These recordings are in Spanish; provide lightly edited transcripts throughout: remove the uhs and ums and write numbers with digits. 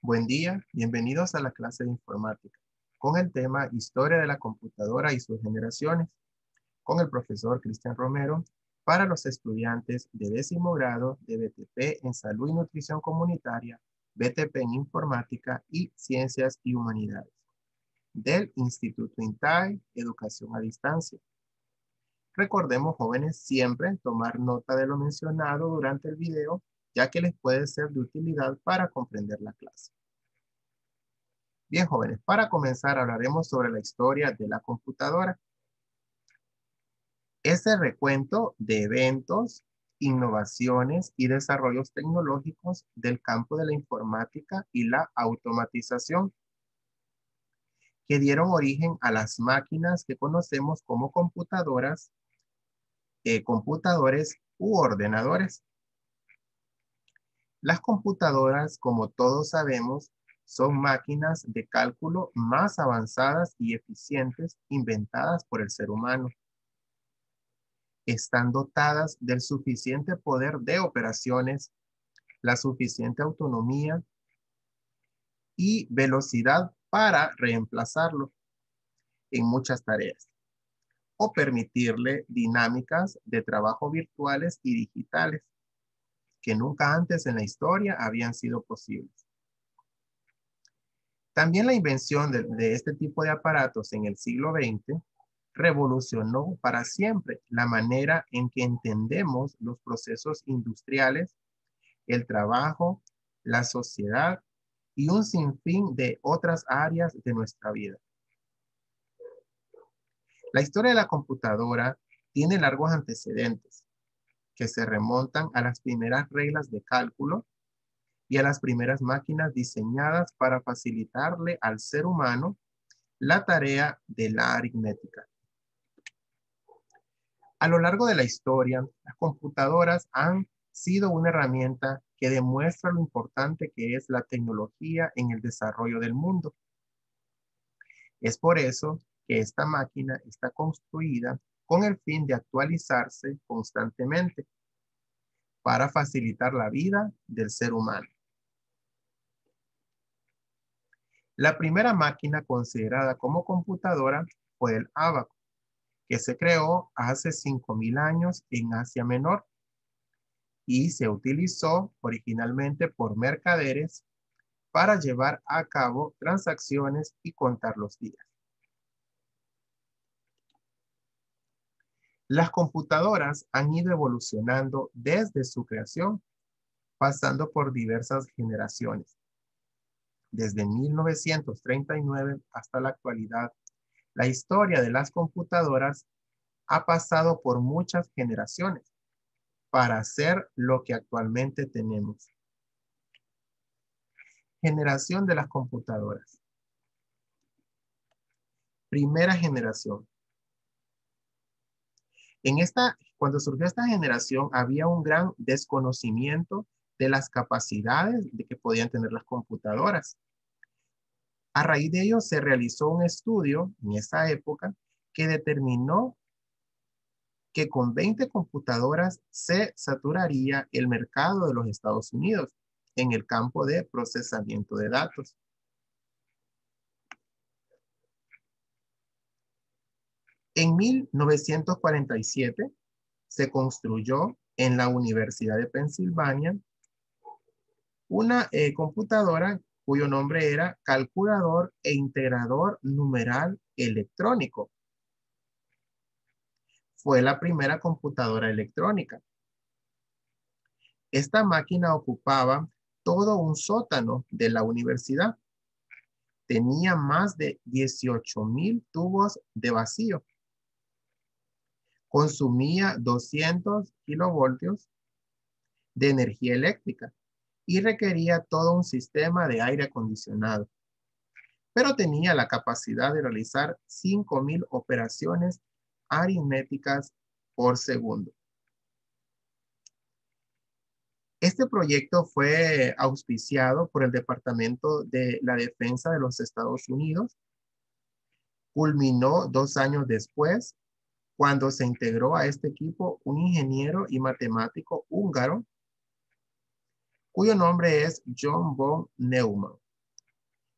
Buen día, bienvenidos a la clase de informática con el tema Historia de la computadora y sus generaciones con el profesor Cristian Romero para los estudiantes de 10º grado de BTP en Salud y Nutrición Comunitaria, BTP en Informática y Ciencias y Humanidades del Instituto INTAE Educación a Distancia. Recordemos, jóvenes, siempre tomar nota de lo mencionado durante el video, ya que les puede ser de utilidad para comprender la clase. Bien, jóvenes, para comenzar hablaremos sobre la historia de la computadora. Este recuento de eventos, innovaciones y desarrollos tecnológicos del campo de la informática y la automatización que dieron origen a las máquinas que conocemos como computadoras, computadores u ordenadores. Las computadoras, como todos sabemos, son máquinas de cálculo más avanzadas y eficientes inventadas por el ser humano. Están dotadas del suficiente poder de operaciones, la suficiente autonomía y velocidad para reemplazarlo en muchas tareas o permitirle dinámicas de trabajo virtuales y digitales que nunca antes en la historia habían sido posibles. También la invención de este tipo de aparatos en el siglo XX revolucionó para siempre la manera en que entendemos los procesos industriales, el trabajo, la sociedad y un sinfín de otras áreas de nuestra vida. La historia de la computadora tiene largos antecedentes que se remontan a las primeras reglas de cálculo y a las primeras máquinas diseñadas para facilitarle al ser humano la tarea de la aritmética. A lo largo de la historia, las computadoras han sido una herramienta que demuestra lo importante que es la tecnología en el desarrollo del mundo. Es por eso que esta máquina está construida con el fin de actualizarse constantemente para facilitar la vida del ser humano. La primera máquina considerada como computadora fue el ábaco, que se creó hace 5.000 años en Asia Menor y se utilizó originalmente por mercaderes para llevar a cabo transacciones y contar los días. Las computadoras han ido evolucionando desde su creación, pasando por diversas generaciones. Desde 1939 hasta la actualidad, la historia de las computadoras ha pasado por muchas generaciones para hacer lo que actualmente tenemos. Generación de las computadoras. Primera generación. Cuando surgió esta generación, había un gran desconocimiento de las capacidades de que podían tener las computadoras. A raíz de ello, se realizó un estudio en esa época que determinó que con 20 computadoras se saturaría el mercado de los Estados Unidos en el campo de procesamiento de datos. En 1947 se construyó en la Universidad de Pensilvania una computadora cuyo nombre era Calculador e Integrador Numeral Electrónico. Fue la primera computadora electrónica. Esta máquina ocupaba todo un sótano de la universidad. Tenía más de 18,000 tubos de vacío. Consumía 200 kilovoltios de energía eléctrica y requería todo un sistema de aire acondicionado. Pero tenía la capacidad de realizar 5,000 operaciones aritméticas por segundo. Este proyecto fue auspiciado por el Departamento de la Defensa de los Estados Unidos. Culminó 2 años después, cuando se integró a este equipo un ingeniero y matemático húngaro, cuyo nombre es John von Neumann.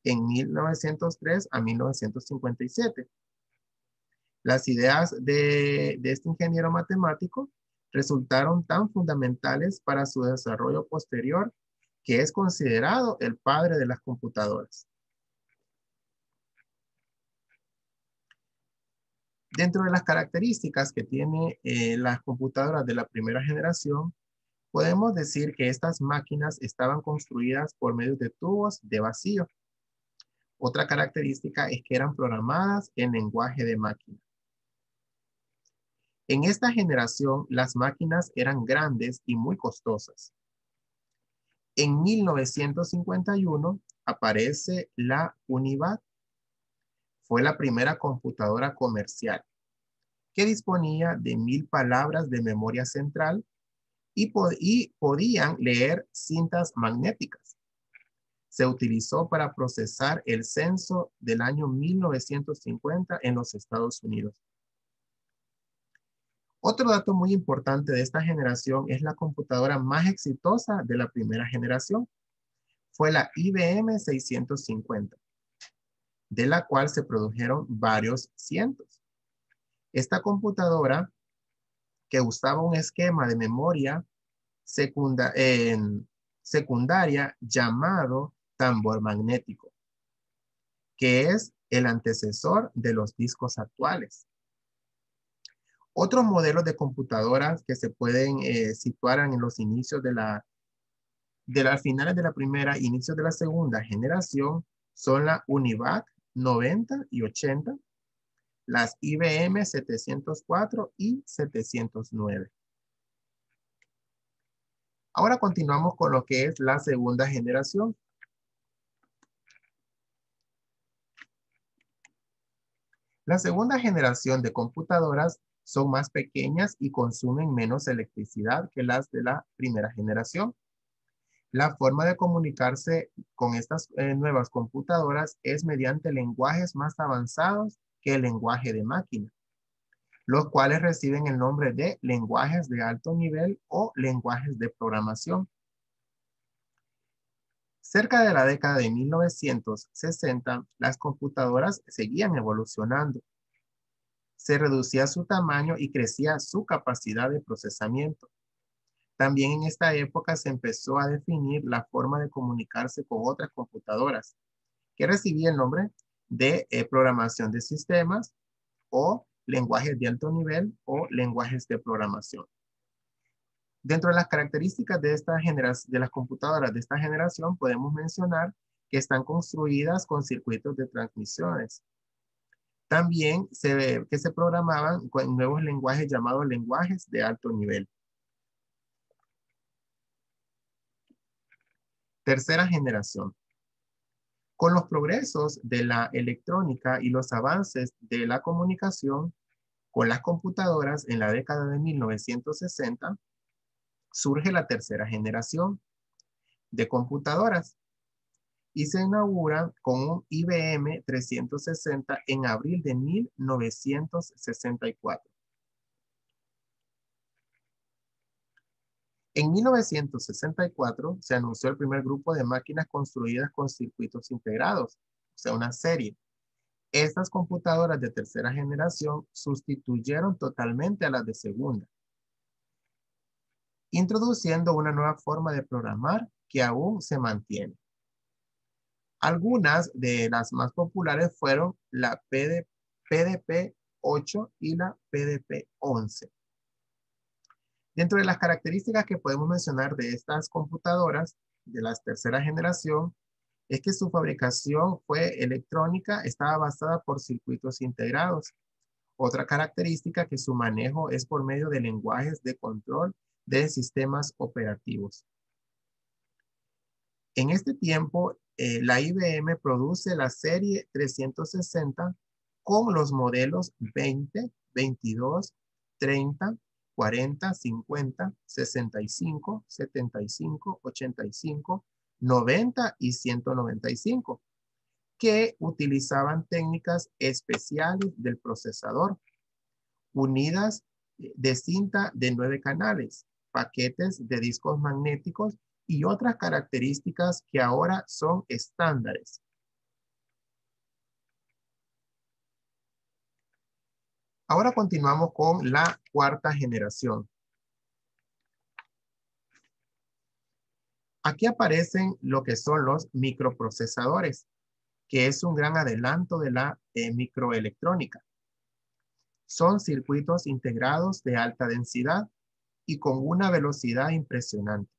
en 1903 a 1957. Las ideas de este ingeniero matemático resultaron tan fundamentales para su desarrollo posterior que es considerado el padre de las computadoras. Dentro de las características que tiene las computadoras de la primera generación, podemos decir que estas máquinas estaban construidas por medio de tubos de vacío. Otra característica es que eran programadas en lenguaje de máquina. En esta generación, las máquinas eran grandes y muy costosas. En 1951 aparece la UNIVAC. Fue la primera computadora comercial que disponía de 1000 palabras de memoria central y podían leer cintas magnéticas. Se utilizó para procesar el censo del año 1950 en los Estados Unidos. Otro dato muy importante de esta generación es la computadora más exitosa de la primera generación. Fue la IBM 650, de la cual se produjeron varios cientos. Esta computadora, que usaba un esquema de memoria secundaria llamado tambor magnético, que es el antecesor de los discos actuales. Otros modelos de computadoras que se pueden situar en los inicios de las finales de la primera, inicios de la segunda generación son la UNIVAC 90 y 80, las IBM 704 y 709. Ahora continuamos con lo que es la segunda generación. La segunda generación de computadoras son más pequeñas y consumen menos electricidad que las de la primera generación. La forma de comunicarse con estas nuevas computadoras es mediante lenguajes más avanzados que el lenguaje de máquina, los cuales reciben el nombre de lenguajes de alto nivel o lenguajes de programación. Cerca de la década de 1960, las computadoras seguían evolucionando. Se reducía su tamaño y crecía su capacidad de procesamiento. También en esta época se empezó a definir la forma de comunicarse con otras computadoras, que recibía el nombre de programación de sistemas o lenguajes de alto nivel o lenguajes de programación. Dentro de las características de las computadoras de esta generación podemos mencionar que están construidas con circuitos de transmisiones. También que se programaban con nuevos lenguajes llamados lenguajes de alto nivel. Tercera generación. Con los progresos de la electrónica y los avances de la comunicación con las computadoras en la década de 1960, surge la tercera generación de computadoras y se inaugura con un IBM 360 en abril de 1964. En 1964 se anunció el primer grupo de máquinas construidas con circuitos integrados, o sea, una serie. Estas computadoras de tercera generación sustituyeron totalmente a las de segunda, introduciendo una nueva forma de programar que aún se mantiene. Algunas de las más populares fueron la PDP-8 y la PDP-11. Dentro de las características que podemos mencionar de estas computadoras de la tercera generación es que su fabricación fue electrónica, estaba basada por circuitos integrados. Otra característica que su manejo es por medio de lenguajes de control de sistemas operativos. En este tiempo, la IBM produce la serie 360 con los modelos 20, 22, 30, 40, 50, 65, 75, 85, 90 y 195, que utilizaban técnicas especiales del procesador, unidas de cinta de 9 canales, paquetes de discos magnéticos y otras características que ahora son estándares. Ahora continuamos con la cuarta generación. Aquí aparecen lo que son los microprocesadores, que es un gran adelanto de la microelectrónica. Son circuitos integrados de alta densidad y con una velocidad impresionante.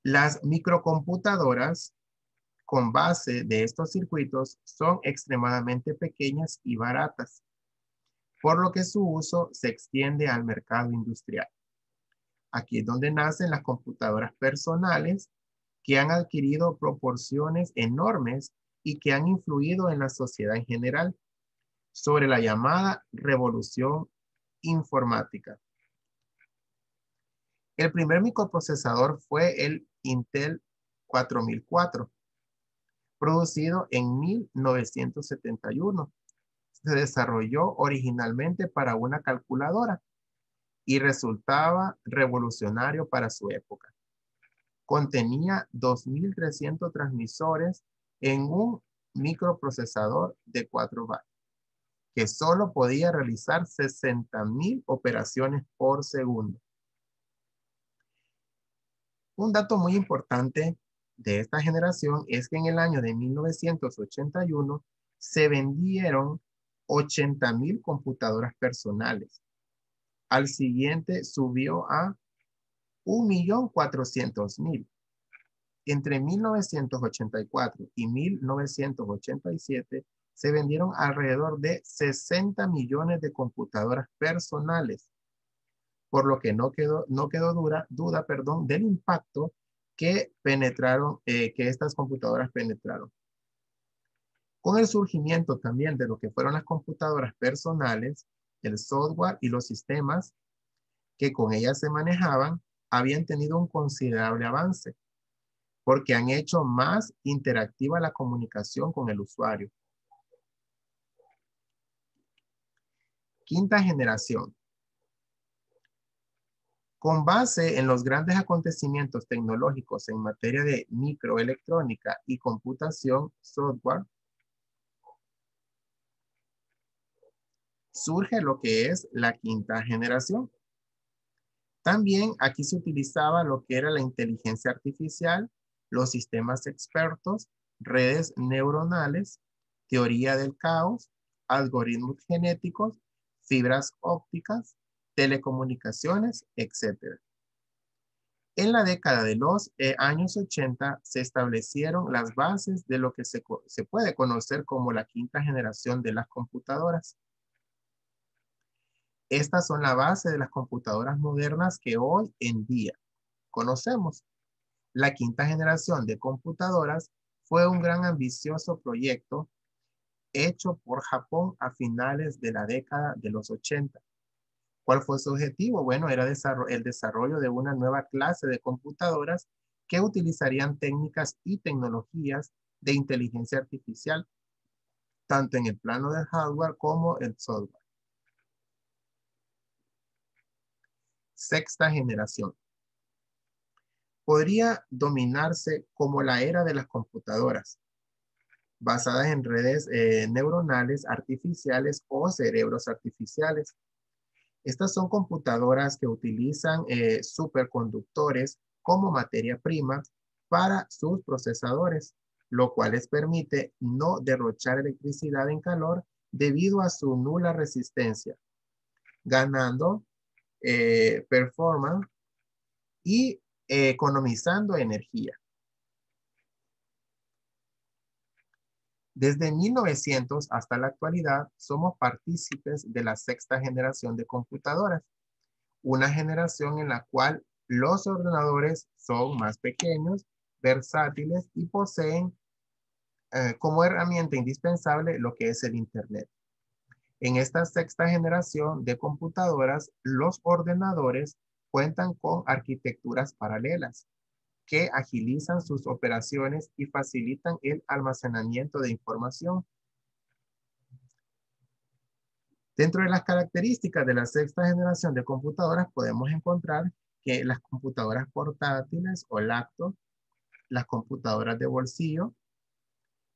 Las microcomputadoras con base de estos circuitos son extremadamente pequeñas y baratas, por lo que su uso se extiende al mercado industrial. Aquí es donde nacen las computadoras personales que han adquirido proporciones enormes y que han influido en la sociedad en general sobre la llamada revolución informática. El primer microprocesador fue el Intel 4004, producido en 1971. Se desarrolló originalmente para una calculadora y resultaba revolucionario para su época. Contenía 2.300 transmisores en un microprocesador de 4 bytes, que solo podía realizar 60.000 operaciones por segundo. Un dato muy importante de esta generación es que en el año de 1981 se vendieron 80.000 computadoras personales. Al siguiente subió a 1.400.000. Entre 1984 y 1987 se vendieron alrededor de 60 millones de computadoras personales, por lo que no quedó duda del impacto que estas computadoras penetraron. Con el surgimiento también de lo que fueron las computadoras personales, el software y los sistemas que con ellas se manejaban habían tenido un considerable avance, porque han hecho más interactiva la comunicación con el usuario. Quinta generación. Con base en los grandes acontecimientos tecnológicos en materia de microelectrónica y computación software, surge lo que es la quinta generación. También aquí se utilizaba lo que era la inteligencia artificial, los sistemas expertos, redes neuronales, teoría del caos, algoritmos genéticos, fibras ópticas, telecomunicaciones, etc. En la década de los años 80 se establecieron las bases de lo que se puede conocer como la quinta generación de las computadoras. Estas son la base de las computadoras modernas que hoy en día conocemos. La quinta generación de computadoras fue un gran ambicioso proyecto hecho por Japón a finales de la década de los 80. ¿Cuál fue su objetivo? Bueno, era el desarrollo de una nueva clase de computadoras que utilizarían técnicas y tecnologías de inteligencia artificial, tanto en el plano del hardware como el software. Sexta generación. Podría dominarse como la era de las computadoras, basadas en redes neuronales artificiales o cerebros artificiales. Estas son computadoras que utilizan superconductores como materia prima para sus procesadores, lo cual les permite no derrochar electricidad en calor debido a su nula resistencia, ganando performance y economizando energía. Desde 1900 hasta la actualidad, somos partícipes de la sexta generación de computadoras, una generación en la cual los ordenadores son más pequeños, versátiles y poseen como herramienta indispensable lo que es el Internet. En esta sexta generación de computadoras, los ordenadores cuentan con arquitecturas paralelas que agilizan sus operaciones y facilitan el almacenamiento de información. Dentro de las características de la sexta generación de computadoras podemos encontrar que las computadoras portátiles o laptops, las computadoras de bolsillo,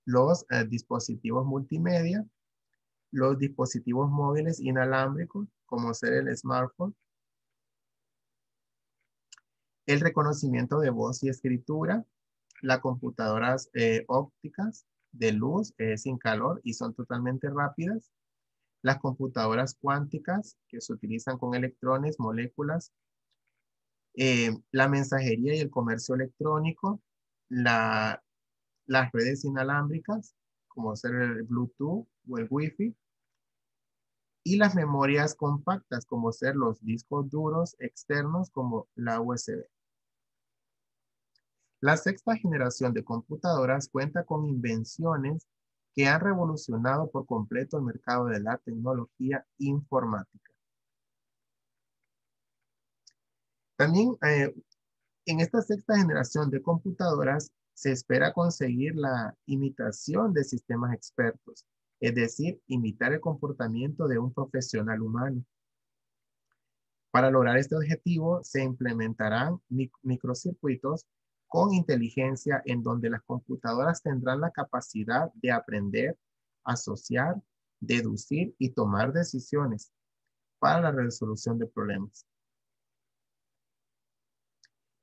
los dispositivos multimedia, los dispositivos móviles inalámbricos, como ser el smartphone, el reconocimiento de voz y escritura, las computadoras ópticas de luz sin calor y son totalmente rápidas, las computadoras cuánticas que se utilizan con electrones, moléculas, la mensajería y el comercio electrónico, las redes inalámbricas, como ser el Bluetooth o el Wi-Fi, y las memorias compactas, como ser los discos duros externos, como la USB. La sexta generación de computadoras cuenta con invenciones que han revolucionado por completo el mercado de la tecnología informática. También en esta sexta generación de computadoras se espera conseguir la imitación de sistemas expertos, es decir, imitar el comportamiento de un profesional humano. Para lograr este objetivo, se implementarán microcircuitos con inteligencia en donde las computadoras tendrán la capacidad de aprender, asociar, deducir y tomar decisiones para la resolución de problemas.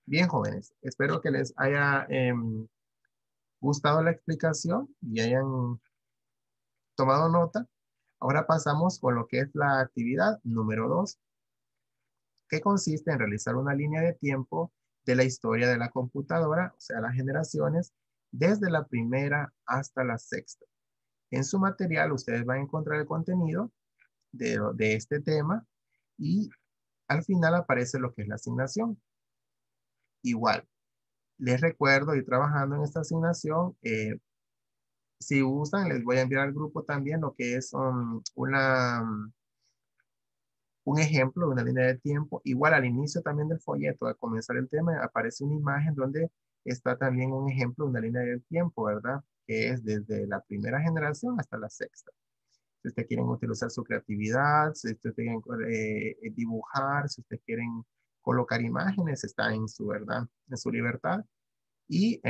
Bien, jóvenes, espero que les haya gustado la explicación y hayan tomado nota. Ahora pasamos con lo que es la actividad número 2, que consiste en realizar una línea de tiempo de la historia de la computadora, o sea, las generaciones, desde la primera hasta la sexta. En su material ustedes van a encontrar el contenido de este tema y al final aparece lo que es la asignación. Igual, les recuerdo ir trabajando en esta asignación. Si gustan, les voy a enviar al grupo también lo que es un ejemplo de una línea de tiempo. Igual al inicio también del folleto, al comenzar el tema, aparece una imagen donde está también un ejemplo de una línea de tiempo, ¿verdad? Que es desde la primera generación hasta la sexta. Si ustedes quieren utilizar su creatividad, si ustedes quieren dibujar, si ustedes quieren colocar imágenes, está en su, ¿verdad? En su libertad. Y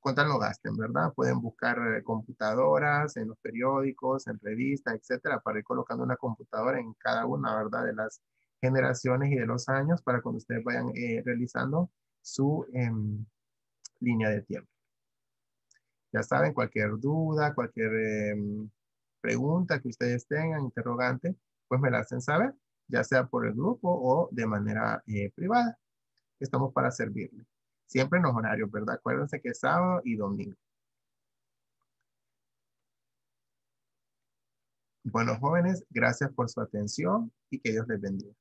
cuánto lo gasten, ¿verdad? Pueden buscar computadoras en los periódicos, en revistas, etcétera, para ir colocando una computadora en cada una, ¿verdad? De las generaciones y de los años para cuando ustedes vayan realizando su línea de tiempo. Ya saben, cualquier duda, cualquier pregunta que ustedes tengan, interrogante, pues me la hacen saber, ya sea por el grupo o de manera privada. Estamos para servirles. Siempre en los horarios, ¿verdad? Acuérdense que es sábado y domingo. Bueno, jóvenes, gracias por su atención y que Dios les bendiga.